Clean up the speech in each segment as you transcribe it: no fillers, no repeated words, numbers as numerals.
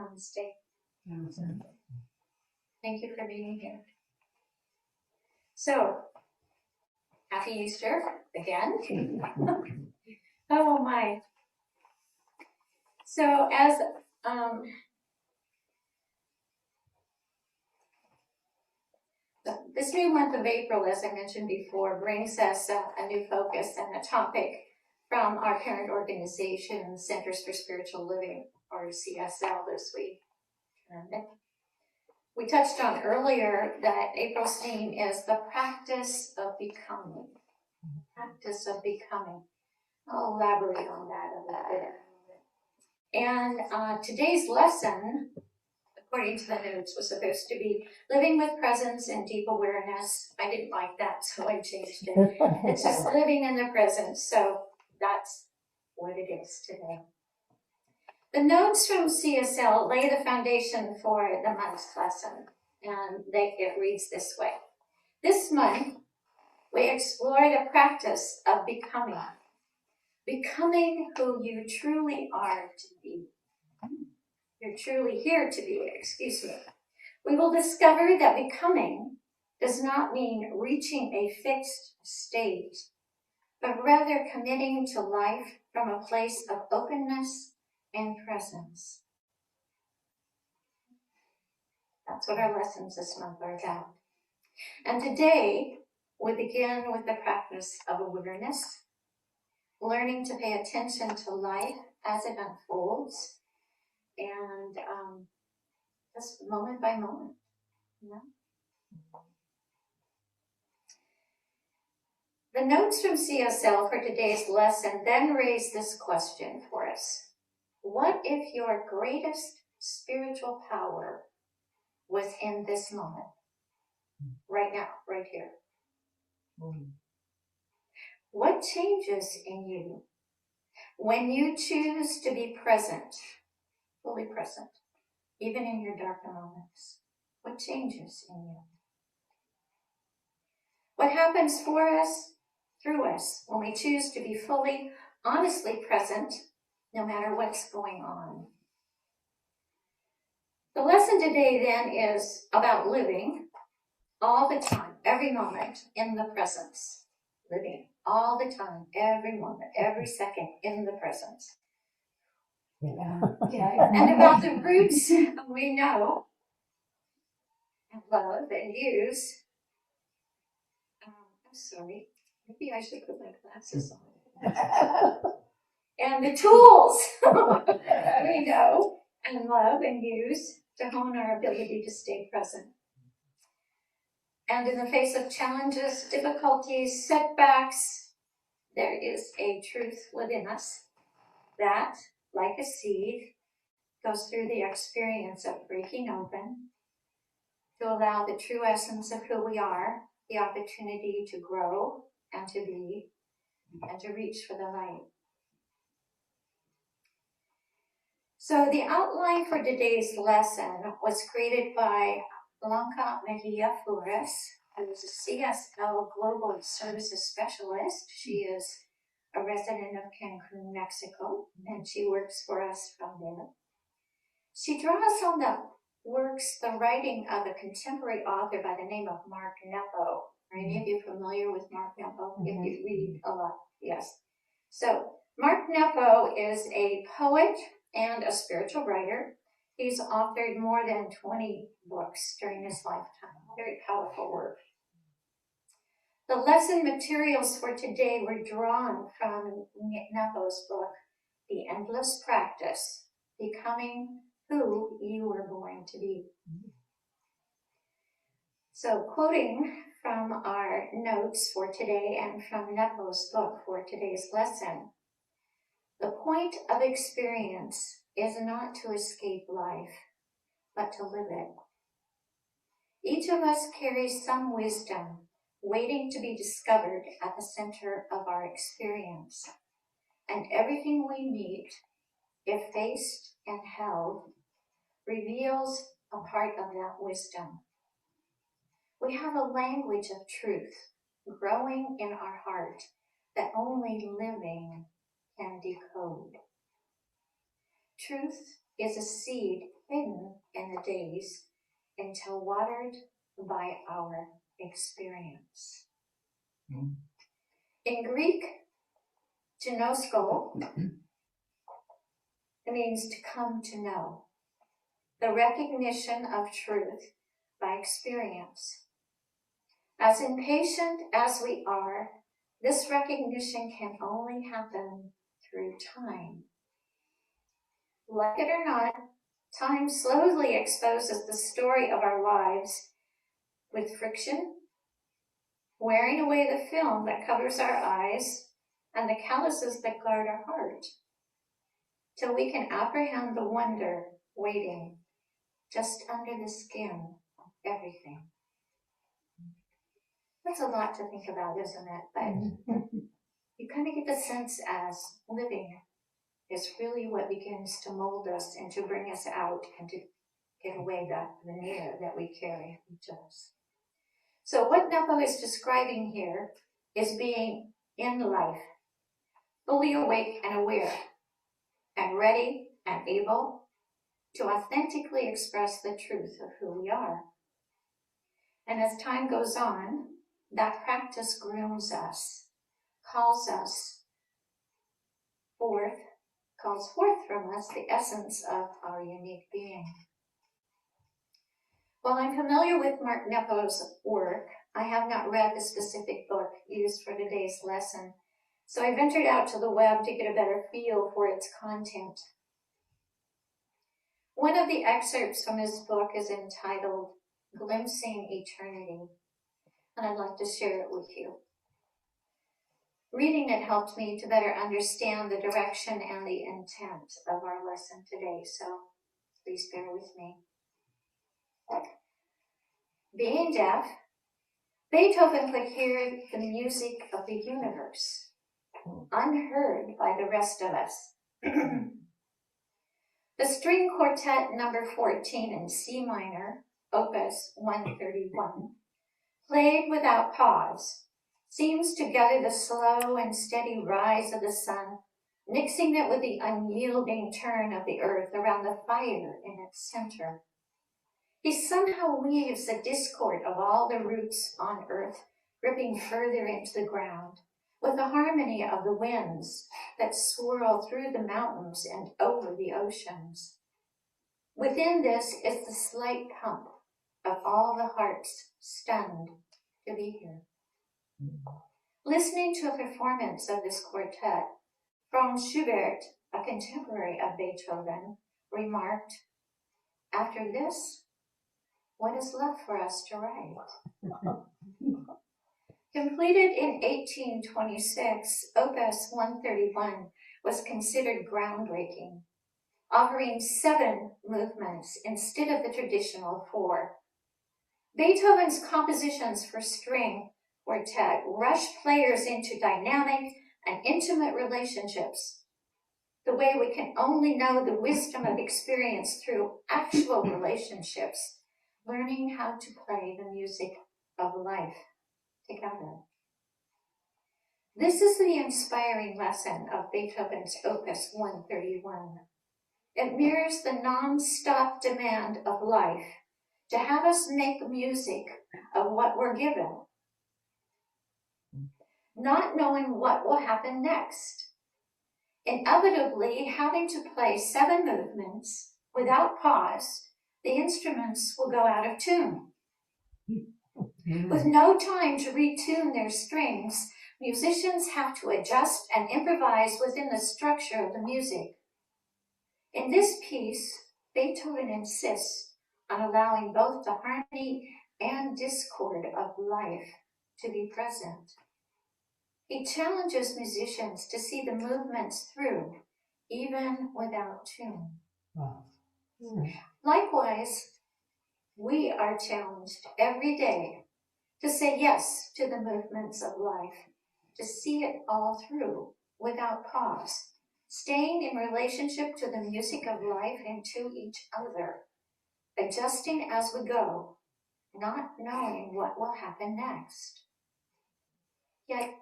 Namaste. Thank you for being here. So, happy Easter again. Oh my. So as this new month of April, as I mentioned before, brings us a new focus and a topic from our parent organization, Centers for Spiritual Living, or CSL this week. We touched on earlier that April's theme is the practice of becoming. Practice of becoming. I'll elaborate on that a little bit. And today's lesson, according to the notes, was supposed to be living with presence and deep awareness. I didn't like that, so I changed it. It's just living in the present, so that's what it is today. The notes from CSL lay the foundation for the month's lesson, and it reads this way. This month, we explore the practice of becoming. Becoming who you truly are to be. You're truly here to be, excuse me. We will discover that becoming does not mean reaching a fixed state, but rather committing to life from a place of openness and presence. That's what our lessons this month are about. And today, we begin with the practice of awareness, learning to pay attention to life as it unfolds, and just moment by moment, you know? The notes from CSL for today's lesson then raise this question for us. What if your greatest spiritual power was in this moment? Right now, right here. What changes in you when you choose to be present, fully present, even in your darker moments? What changes in you? What happens for us, through us, when we choose to be fully, honestly present, no matter what's going on? The lesson today then is about living all the time, every moment in the presence. Living all the time, every moment, every second in the presence. And about the roots we know and love and use. I'm sorry, maybe I should put my glasses on. And the tools we know and love and use to hone our ability to stay present. And in the face of challenges, difficulties, setbacks, there is a truth within us that, like a seed, goes through the experience of breaking open to allow the true essence of who we are, the opportunity to grow and to be, and to reach for the light. So the outline for today's lesson was created by Blanca Mejia Flores, who is a CSL Global Services Specialist. She is a resident of Cancun, Mexico, and she works for us from there. She draws on the writing of a contemporary author by the name of Mark Nepo. Are any of you familiar with Mark Nepo? Mm-hmm. If you read a lot, yes. So Mark Nepo is a poet and a spiritual writer. He's authored more than 20 books during his lifetime. Very powerful work. The lesson materials for today were drawn from Nepo's book, The Endless Practice, Becoming Who You Were Born to Be. So quoting from our notes for today and from Nepo's book for today's lesson, the point of experience is not to escape life, but to live it. Each of us carries some wisdom waiting to be discovered at the center of our experience. And everything we meet, if faced and held, reveals a part of that wisdom. We have a language of truth growing in our heart that only living can decode. Truth is a seed hidden in the days until watered by our experience. Mm. In Greek, ginosko means to come to know, the recognition of truth by experience. As impatient as we are, this recognition can only happen through time. Like it or not, time slowly exposes the story of our lives with friction, wearing away the film that covers our eyes and the calluses that guard our heart, till we can apprehend the wonder waiting just under the skin of everything. That's a lot to think about, isn't it? But you kind of get the sense as living is really what begins to mold us and to bring us out and to get away that veneer that we carry each of us. So what Nepo is describing here is being in life, fully awake and aware, and ready and able to authentically express the truth of who we are. And as time goes on, that practice grooms us, calls forth from us the essence of our unique being. While I'm familiar with Mark Nepo's work, I have not read the specific book used for today's lesson, so I ventured out to the web to get a better feel for its content. One of the excerpts from his book is entitled Glimpsing Eternity, and I'd like to share it with you. Reading it helped me to better understand the direction and the intent of our lesson today, so please bear with me. Being deaf, Beethoven could hear the music of the universe, unheard by the rest of us. The string quartet number 14 in C minor, opus 131, played without pause, seems to gather the slow and steady rise of the sun, mixing it with the unyielding turn of the earth around the fire in its center. He somehow weaves the discord of all the roots on earth, ripping further into the ground, with the harmony of the winds that swirl through the mountains and over the oceans. Within this is the slight pump of all the hearts stunned to be here. Listening to a performance of this quartet, Franz Schubert, a contemporary of Beethoven, remarked, "After this, what is left for us to write?" Completed in 1826, Opus 131 was considered groundbreaking, offering 7 movements instead of the traditional 4. Beethoven's compositions for string quartet rush players into dynamic and intimate relationships, the way we can only know the wisdom of experience through actual relationships, learning how to play the music of life together. This is the inspiring lesson of Beethoven's Opus 131. It mirrors the non-stop demand of life to have us make music of what we're given, not knowing what will happen next, inevitably having to play 7 movements without pause. The instruments will go out of tune. With no time to retune their strings, musicians have to adjust and improvise within the structure of the music. In this piece, Beethoven insists on allowing both the harmony and discord of life to be present. He challenges musicians to see the movements through, even without tune. Wow. Likewise, we are challenged every day to say yes to the movements of life, to see it all through without pause, staying in relationship to the music of life and to each other, adjusting as we go, not knowing what will happen next. Yet,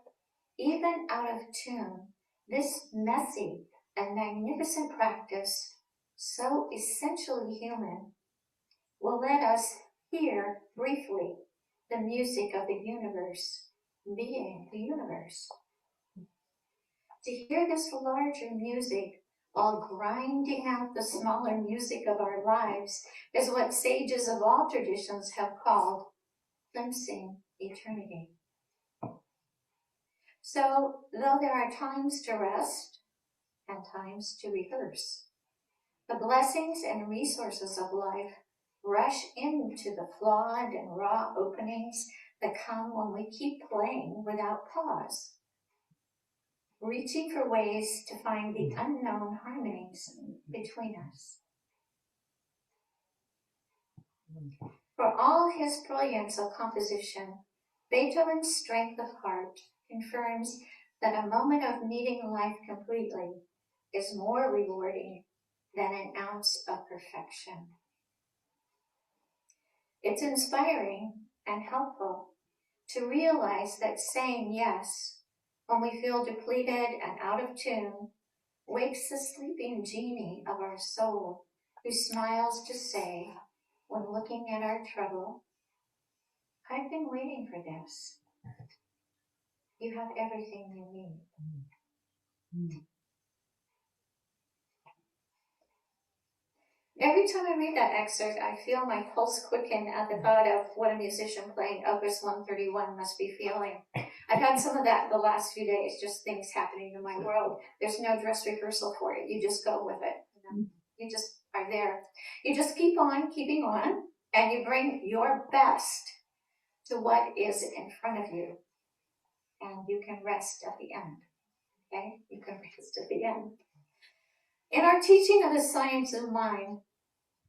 even out of tune, this messy and magnificent practice so essentially human, will let us hear briefly the music of the universe, being the universe. To hear this larger music while grinding out the smaller music of our lives is what sages of all traditions have called glimpsing eternity. So, though there are times to rest and times to rehearse, the blessings and resources of life rush into the flawed and raw openings that come when we keep playing without pause, reaching for ways to find the unknown harmonies between us. For all his brilliance of composition, Beethoven's strength of heart confirms that a moment of meeting life completely is more rewarding than an ounce of perfection. It's inspiring and helpful to realize that saying yes when we feel depleted and out of tune wakes the sleeping genie of our soul, who smiles to say, when looking at our trouble, I've been waiting for this. You have everything you need. Every time I read that excerpt, I feel my pulse quicken at the thought of what a musician playing Opus 131 must be feeling. I've had some of that the last few days, just things happening in my world. There's no dress rehearsal for it. You just go with it. You just are there. You just keep on keeping on, and you bring your best to what is in front of you. And you can rest at the end. Okay? You can rest at the end. In our teaching of the science of mind,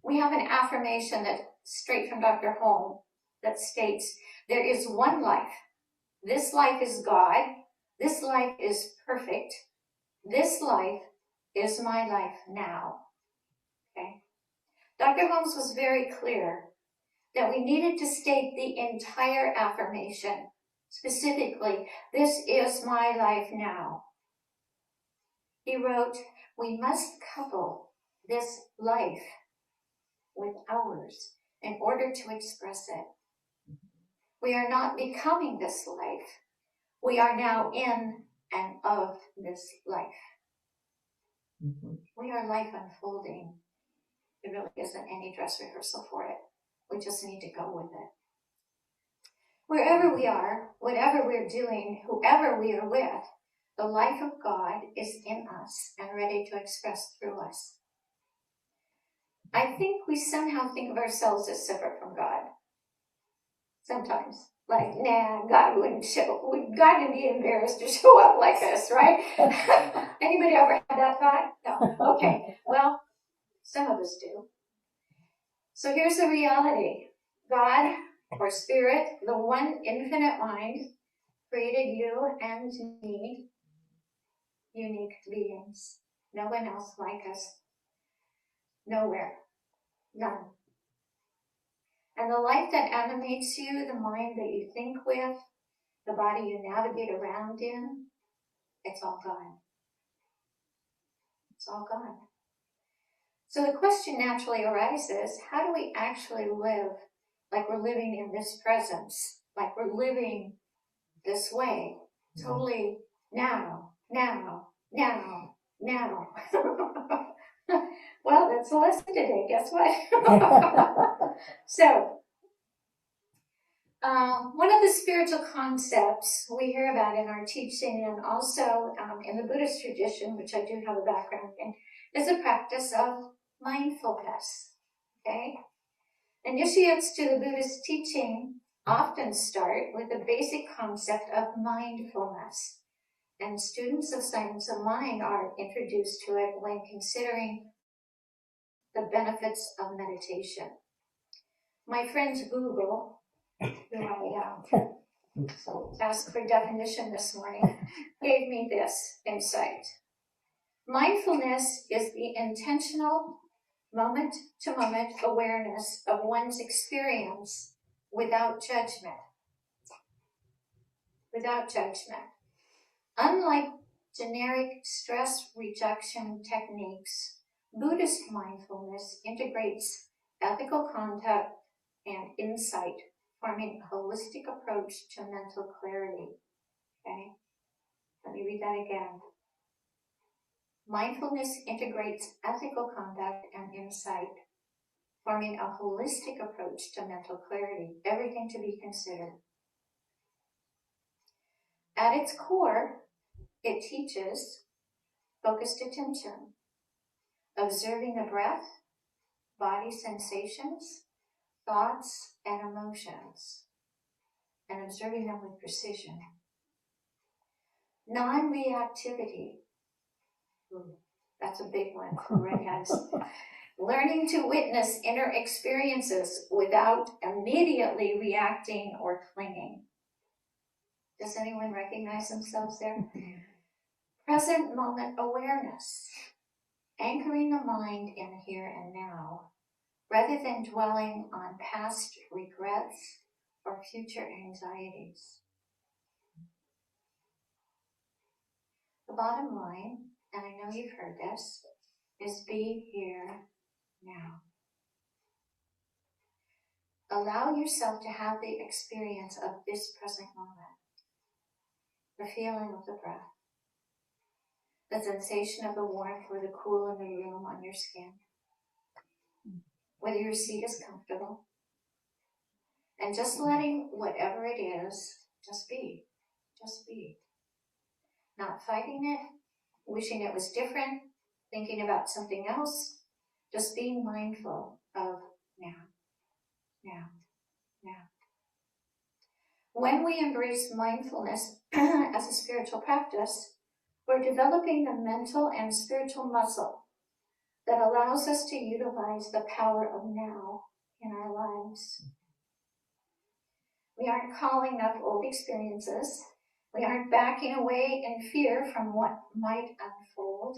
we have an affirmation that's straight from Dr. Holm that states, there is one life. This life is God. This life is perfect. This life is my life now. Okay? Dr. Holmes was very clear that we needed to state the entire affirmation. Specifically, this is my life now. He wrote, we must couple this life with ours in order to express it. We are not becoming this life. We are now in and of this life. We are life unfolding. There really isn't any dress rehearsal for it. We just need to go with it. Wherever we are, whatever we're doing, whoever we are with, the life of God is in us and ready to express through us. I think we somehow think of ourselves as separate from God. Sometimes. Like, nah, God wouldn't be embarrassed to show up like this, right? Anybody ever had that thought? No. Okay. Well, some of us do. So here's the reality. God, or Spirit, the one infinite mind, created you and me, unique beings. No one else like us. Nowhere. None. And the life that animates you, the mind that you think with, the body you navigate around in, it's all God. It's all God. So the question naturally arises, how do we actually live like we're living in this presence, like we're living this way, totally now. Well, that's the lesson today, guess what? So, one of the spiritual concepts we hear about in our teaching and also in the Buddhist tradition, which I do have a background in, is the practice of mindfulness, okay? Initiates to the Buddhist teaching often start with the basic concept of mindfulness, and students of science of mind are introduced to it when considering the benefits of meditation. My friends Google, who I asked for definition this morning, gave me this insight. Mindfulness is the intentional moment-to-moment awareness of one's experience without judgment. Without judgment. Unlike generic stress reduction techniques Buddhist mindfulness integrates ethical conduct and insight, forming a holistic approach to mental clarity. Okay? Let me read that again. Mindfulness integrates ethical conduct and insight, forming a holistic approach to mental clarity, everything to be considered. At its core, it teaches focused attention, observing the breath, body sensations, thoughts, and emotions, and observing them with precision. Non-reactivity, that's a big one for redheads. Learning to witness inner experiences without immediately reacting or clinging. Does anyone recognize themselves there? Present moment awareness, anchoring the mind in here and now, rather than dwelling on past regrets or future anxieties. The bottom line, and I know you've heard this, is be here now. Allow yourself to have the experience of this present moment. The feeling of the breath. The sensation of the warmth or the cool in the room on your skin. Whether your seat is comfortable. And just letting whatever it is, just be. Just be. Not fighting it, wishing it was different, thinking about something else. Just being mindful of now, now, now. When we embrace mindfulness as a spiritual practice, we're developing the mental and spiritual muscle that allows us to utilize the power of now in our lives. We aren't calling up old experiences. We aren't backing away in fear from what might unfold.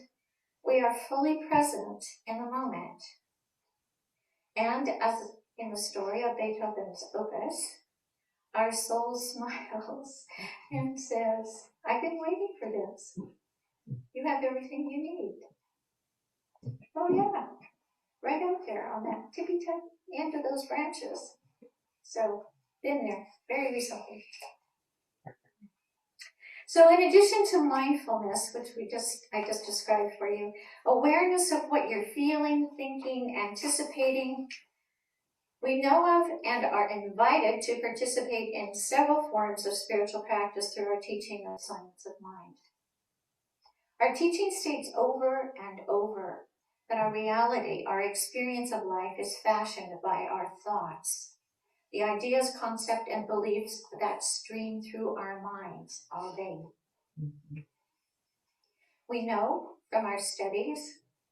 We are fully present in the moment. And as in the story of Beethoven's opus, our soul smiles and says, I've been waiting for this. You have everything you need. Oh yeah, right out there on that tippy-top end of those branches. So, been there very recently. So in addition to mindfulness, which I just described for you, awareness of what you're feeling, thinking, anticipating, we know of and are invited to participate in several forms of spiritual practice through our teaching of science of mind. Our teaching states over and over that our reality, our experience of life is fashioned by our thoughts, the ideas, concepts, and beliefs that stream through our minds all day. Mm-hmm. We know from our studies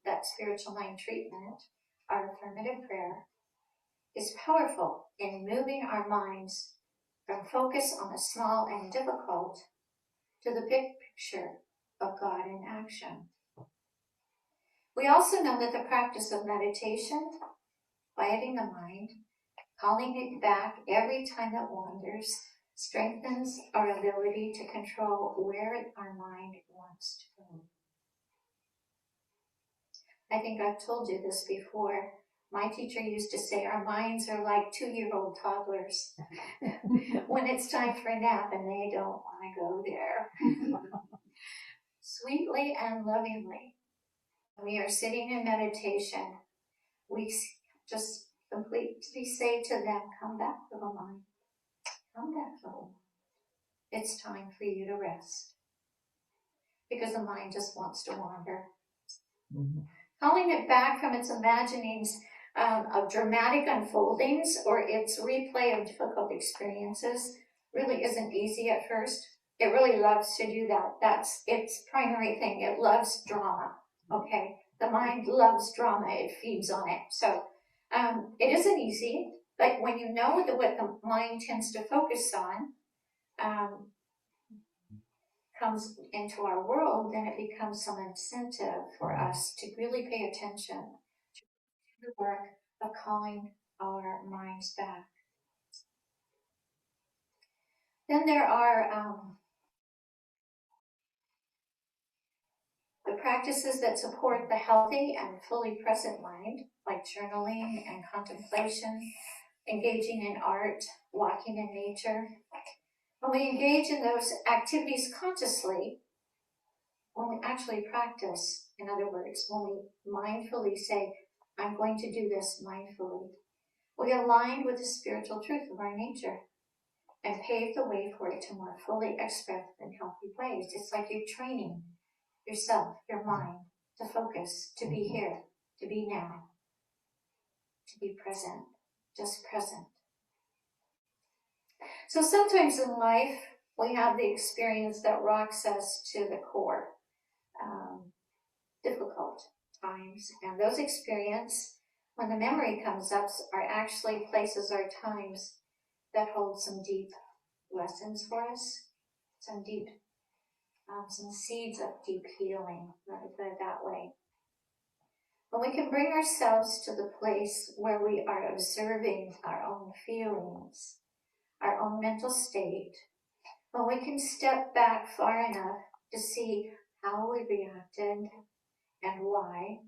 that spiritual mind treatment, our affirmative prayer, is powerful in moving our minds from focus on the small and difficult to the big picture of God in action. We also know that the practice of meditation, quieting the mind, calling it back every time it wanders, strengthens our ability to control where our mind wants to go. I think I've told you this before. My teacher used to say our minds are like 2-year-old toddlers when it's time for a nap and they don't want to go there. Sweetly and lovingly, when we are sitting in meditation, we just completely say to them, come back, little mind. Come back, little mind. It's time for you to rest. Because the mind just wants to wander. Mm-hmm. Calling it back from its imaginings of dramatic unfoldings or its replay of difficult experiences really isn't easy at first. It really loves to do that. That's its primary thing. It loves drama, okay? The mind loves drama. It feeds on it. So it isn't easy, but when you know what the mind tends to focus on comes into our world, then it becomes some incentive for us to really pay attention to the work of calling our minds back. Then there are the The practices that support the healthy and fully present mind, like journaling and contemplation, engaging in art, walking in nature. When we engage in those activities consciously, when we actually practice, in other words, when we mindfully say, I'm going to do this mindfully, we align with the spiritual truth of our nature and pave the way for it to more fully express in healthy ways. It's like you're training yourself, your mind, to focus, to be here, to be now, to be present, just present. So sometimes in life, we have the experience that rocks us to the core, difficult times. And those experiences, when the memory comes up, are actually places or times that hold some deep lessons for us, some seeds of deep healing, let me put it that way. When we can bring ourselves to the place where we are observing our own feelings, our own mental state, when we can step back far enough to see how we reacted and why,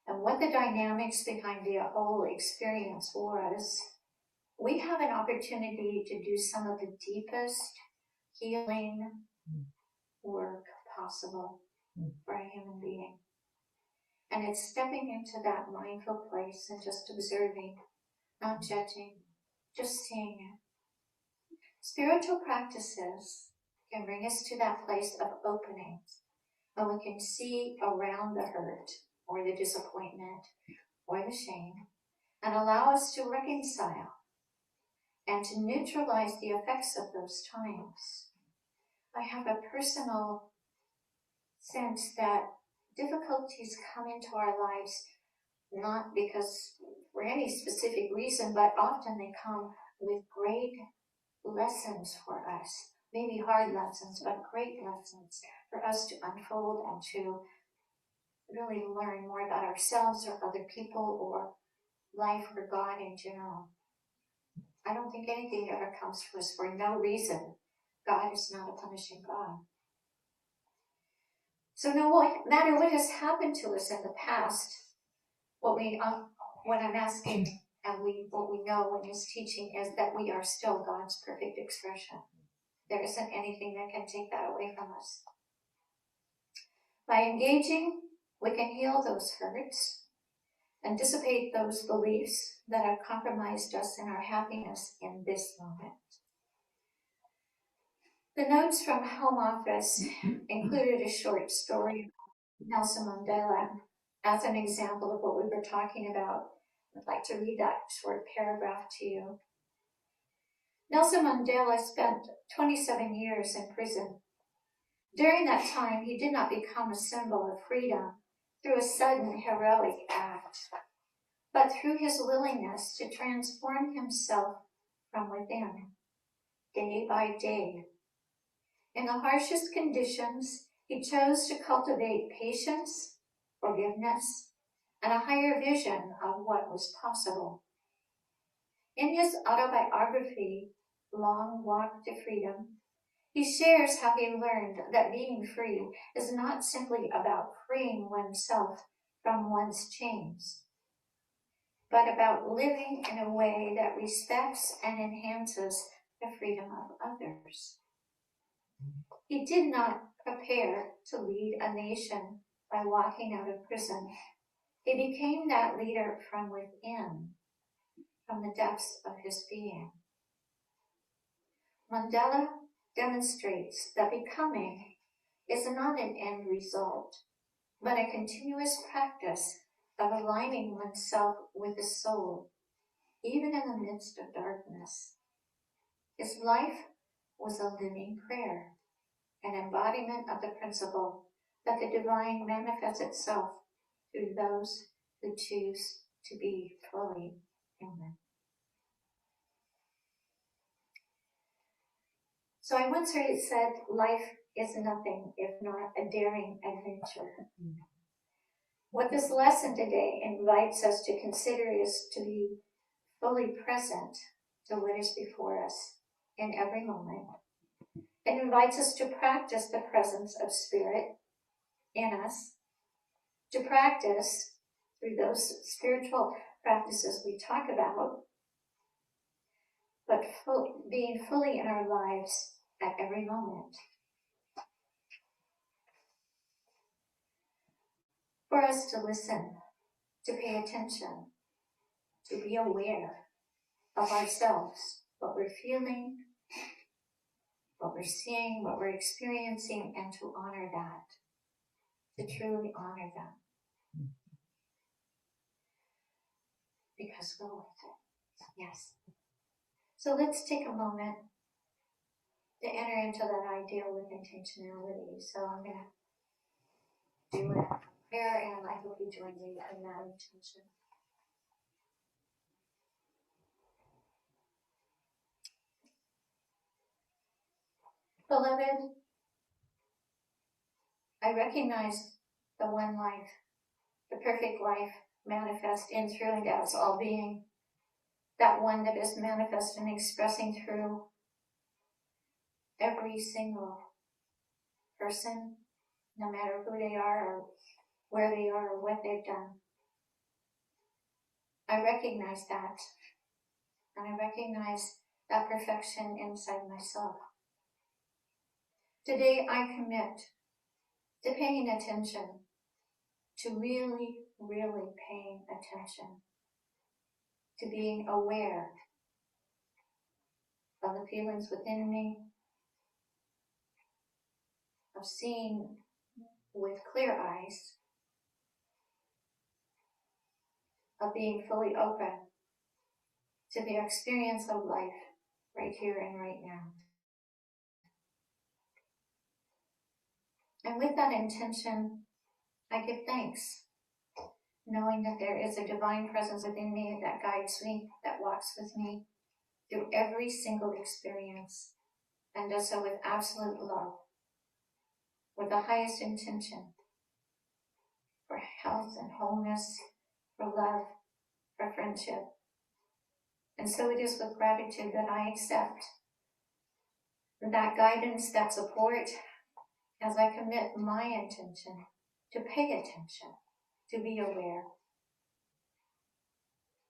and what the dynamics behind the whole experience was, we have an opportunity to do some of the deepest healing work possible for a human being. And it's stepping into that mindful place and just observing, not judging, just seeing it. Spiritual practices can bring us to that place of opening, where we can see around the hurt or the disappointment or the shame and allow us to reconcile and to neutralize the effects of those times. I have a personal sense that difficulties come into our lives not because for any specific reason, but often they come with great lessons for us. Maybe hard lessons, but great lessons for us to unfold and to really learn more about ourselves or other people or life or God in general. I don't think anything ever comes to us for no reason. God is not a punishing God. So no matter what has happened to us in the past, what I'm asking and what we know in his teaching is that we are still God's perfect expression. There isn't anything that can take that away from us. By engaging, we can heal those hurts and dissipate those beliefs that have compromised us in our happiness in this moment. The notes from home office included a short story of Nelson Mandela as an example of what we were talking about. I'd like to read that short paragraph to you. Nelson Mandela spent 27 years in prison. During that time, he did not become a symbol of freedom through a sudden heroic act, but through his willingness to transform himself from within, day by day. In the harshest conditions, he chose to cultivate patience, forgiveness, and a higher vision of what was possible. In his autobiography, Long Walk to Freedom, he shares how he learned that being free is not simply about freeing oneself from one's chains, but about living in a way that respects and enhances the freedom of others. He did not prepare to lead a nation by walking out of prison. He became that leader from within, from the depths of his being. Mandela demonstrates that becoming is not an end result, but a continuous practice of aligning oneself with the soul, even in the midst of darkness. His life was a living prayer, an embodiment of the principle that the divine manifests itself through those who choose to be fully human. So I once heard it said, life is nothing if not a daring adventure. What this lesson today invites us to consider is to be fully present to what is before us in every moment. It invites us to practice the presence of spirit in us to practice through those spiritual practices we talk about, but being fully in our lives at every moment. For us to listen, to pay attention, to be aware of ourselves, what we're feeling, what we're seeing, what we're experiencing, and to honor that, to truly honor that. Because we're worth it. Yes. So let's take a moment to enter into that ideal with intentionality. So I'm going to do it here, and I hope you join me in that intention. Beloved, I recognize the one life, the perfect life manifest in, through, and as all being, that one that is manifest and expressing through every single person, no matter who they are or where they are or what they've done. I recognize that, and I recognize that perfection inside myself. Today I commit to paying attention, to really, really paying attention, to being aware of the feelings within me, of seeing with clear eyes, of being fully open to the experience of life right here and right now. And with that intention, I give thanks, knowing that there is a divine presence within me that guides me, that walks with me through every single experience, and does so with absolute love, with the highest intention for health and wholeness, for love, for friendship. And so it is with gratitude that I accept that guidance, that support, as I commit my intention to pay attention, to be aware.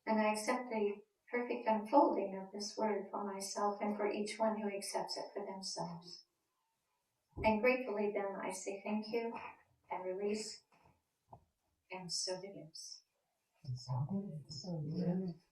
And I accept the perfect unfolding of this word for myself and for each one who accepts it for themselves. And gratefully then I say thank you and release, and so it is.